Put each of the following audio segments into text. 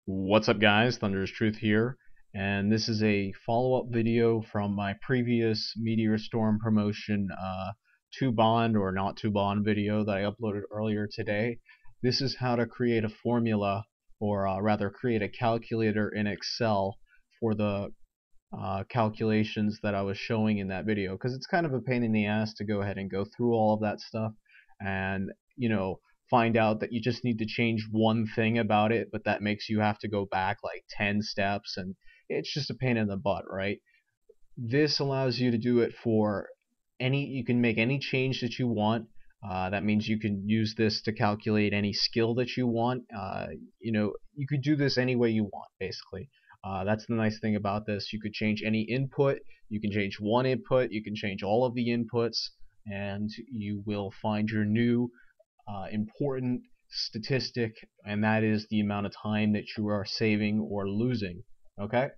What's up, guys? Thunder's Truth here, and this is a follow-up video from my previous Meteor Storm promotion to bond or not to bond video that I uploaded earlier today. This is how to create a formula, or rather create a calculator in Excel for the calculations that I was showing in that video, because it's kind of a pain in the ass to go ahead and go through all of that stuff and find out that you just need to change one thing about it, but that makes you have to go back like 10 steps, and it's just a pain in the butt, right? This allows you to do it for you can make any change that you want. That means you can use this to calculate any skill that you want. You could do this any way you want, basically. That's the nice thing about this. You could change any input, you can change one input, you can change all of the inputs, and you will find your new important statistic, and that is the amount of time that you are saving or losing. Okay,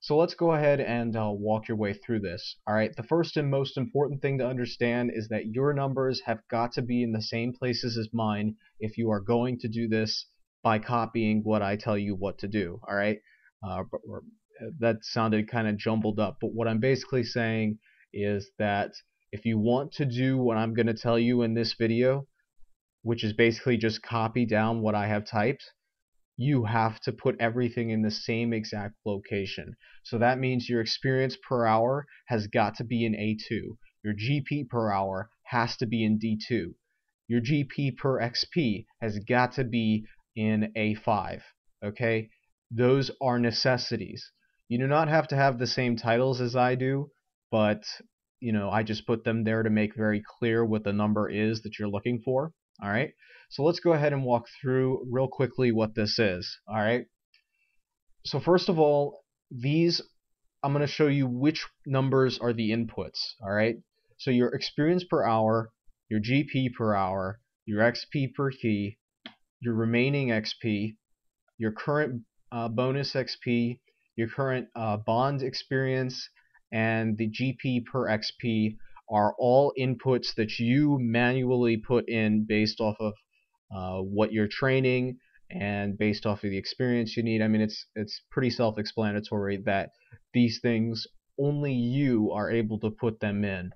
so let's go ahead and walk your way through this. Alright, the first and most important thing to understand is that your numbers have got to be in the same places as mine if you are going to do this by copying what I tell you what to do. Alright, that sounded kind of jumbled up, but what I'm basically saying is that if you want to do what I'm going to tell you in this video, which is basically just copy down what I have typed, you have to put everything in the same exact location. So that means your experience per hour has got to be in A2. Your GP per hour has to be in D2. Your GP per XP has got to be in A5. Okay? Those are necessities. You do not have to have the same titles as I do, but I just put them there to make very clear what the number is that you're looking for. Alright, so let's go ahead and walk through real quickly what this is. Alright, so first of all, I'm going to show you which numbers are the inputs. Alright, so your experience per hour, your GP per hour, your XP per key, your remaining XP, your current bonus XP, your current bond experience, and the GP per XP are all inputs that you manually put in based off of what you're training and based off of the experience you need. I mean, it's pretty self-explanatory that these things only you are able to put them in.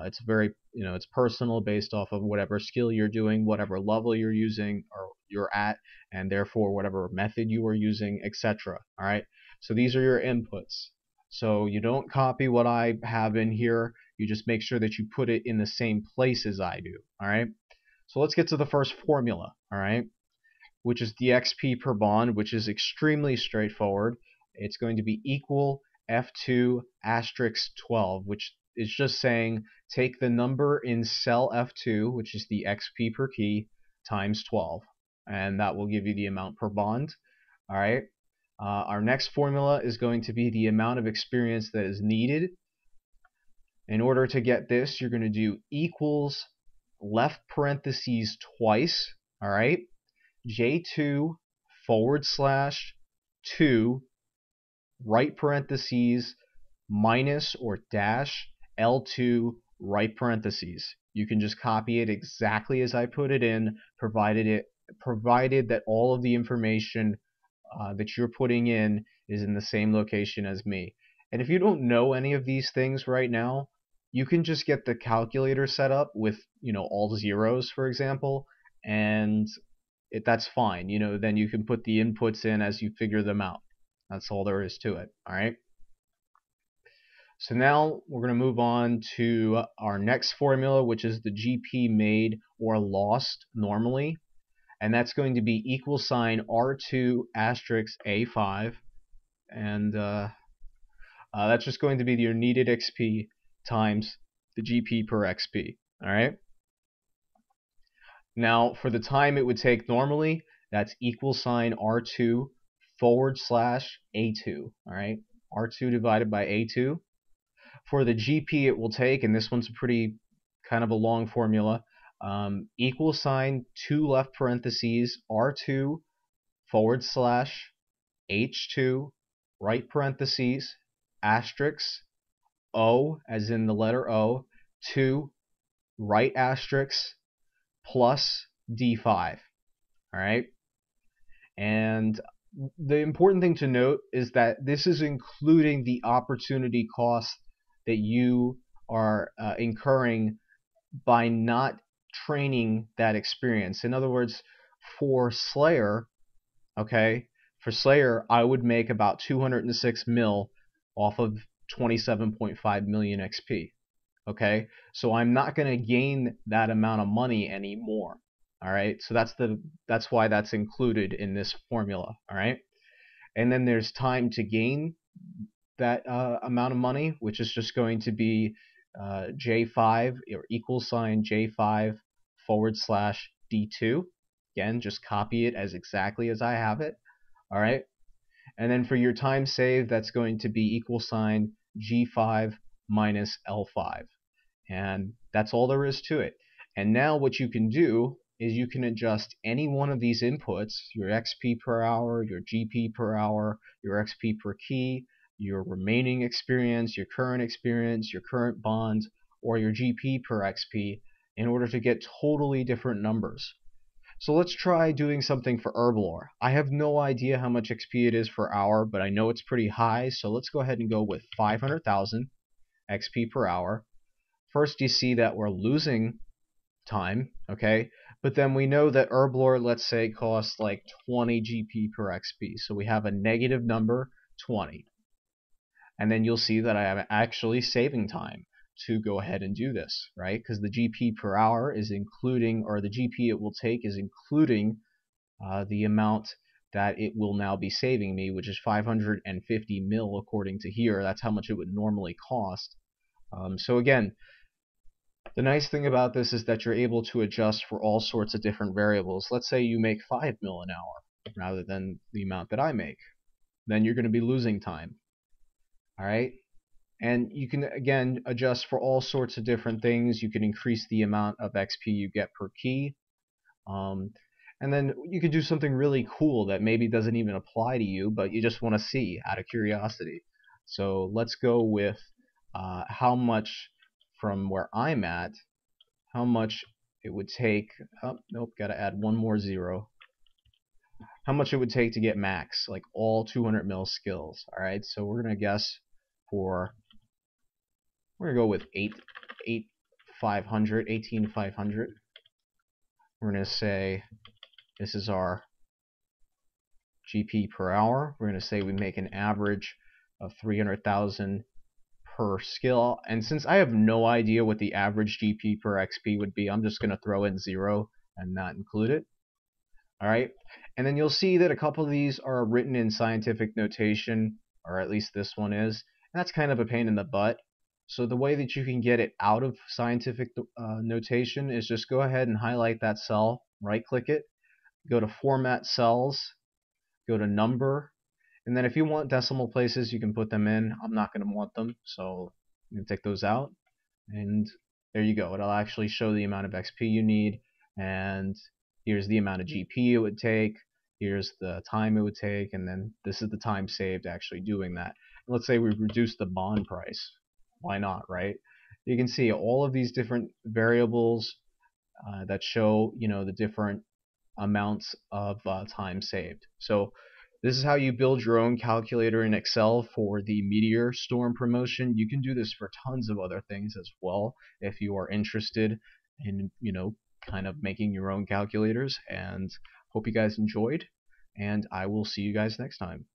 It's very, it's personal, based off of whatever skill you're doing, whatever level you're using or you're at, and therefore whatever method you are using, etc. All right. So these are your inputs. So you don't copy what I have in here. You just make sure that you put it in the same place as I do. All right. So let's get to the first formula. All right, which is the XP per bond, which is extremely straightforward. It's going to be equal F2 asterisk 12, which is just saying take the number in cell F2, which is the XP per key, times 12, and that will give you the amount per bond. All right. Our next formula is going to be the amount of experience that is needed. In order to get this, you're going to do equals left parentheses twice, all right, J2 / 2 right parentheses minus or dash L2 right parentheses. You can just copy it exactly as I put it in, provided that all of the information that you're putting in is in the same location as me. And if you don't know any of these things right now, you can just get the calculator set up with all zeros, for example, and that's fine. Then you can put the inputs in as you figure them out. That's all there is to it. All right. So now we're going to move on to our next formula, which is the GP made or lost normally. And that's going to be equal sign R2 asterisk A5, and that's just going to be your needed XP times the GP per XP. All right. Now, for the time it would take normally, that's equal sign R2 / A2. All right, R2 divided by A2. For the GP it will take, and this one's pretty kind of a long formula, equal sign 2 left parentheses R2 / H2 right parentheses asterisk O, as in the letter O, 2 right asterisk plus D5. All right, and the important thing to note is that this is including the opportunity cost that you are incurring by not training that experience. In other words, for Slayer, okay, for Slayer, I would make about 206 mil off of 27.5 million XP. Okay, so I'm not going to gain that amount of money anymore. All right, so that's why that's included in this formula. All right, and then there's time to gain that amount of money, which is just going to be J5 or equal sign J5 / D2. Again, just copy it as exactly as I have it. All right, and then for your time saved, that's going to be equal sign G5 minus L5. And that's all there is to it. And now what you can do is you can adjust any one of these inputs, your XP per hour, your GP per hour, your XP per key, your remaining experience, your current bond, or your GP per XP, in order to get totally different numbers. So let's try doing something for Herblore. I have no idea how much XP it is per hour, but I know it's pretty high, so let's go ahead and go with 500,000 XP per hour. First, you see that we're losing time, okay? But then we know that Herblore, let's say, costs like 20 GP per XP. So we have a negative number, 20. And then you'll see that I am actually saving time to go ahead and do this, right? Because the GP per hour is including, or the GP it will take is including the amount that it will now be saving me, which is 550 mil according to here. That's how much it would normally cost. So again, the nice thing about this is that you're able to adjust for all sorts of different variables. Let's say you make 5 mil an hour rather than the amount that I make. Then you're going to be losing time. All right? And you can, again, adjust for all sorts of different things. You can increase the amount of XP you get per key. And then you could do something really cool that maybe doesn't even apply to you, but you just want to see out of curiosity. So let's go with how much from where I'm at, how much it would take. Oh, nope, got to add one more zero. How much it would take to get max, like all 200 mil skills. All right, so we're gonna guess for. We're gonna go with 18,500. We're gonna say this is our GP per hour. We're gonna say we make an average of 300,000 per skill, and since I have no idea what the average GP per XP would be, I'm just going to throw in 0 and not include it. Alright, and then you'll see that a couple of these are written in scientific notation, or at least this one is, and that's kind of a pain in the butt. So the way that you can get it out of scientific notation is just go ahead and highlight that cell, right click it, go to Format Cells, go to Number, and then if you want decimal places, you can put them in. I'm not going to want them, so you can take those out. And there you go. It'll actually show the amount of XP you need. And here's the amount of GP it would take. Here's the time it would take. And then this is the time saved actually doing that. Let's say we reduce the bond price. Why not, right? You can see all of these different variables that show, the different amounts of time saved. So this is how you build your own calculator in Excel for the Meteor Storm promotion. You can do this for tons of other things as well if you are interested in, kind of making your own calculators. And hope you guys enjoyed, and I will see you guys next time.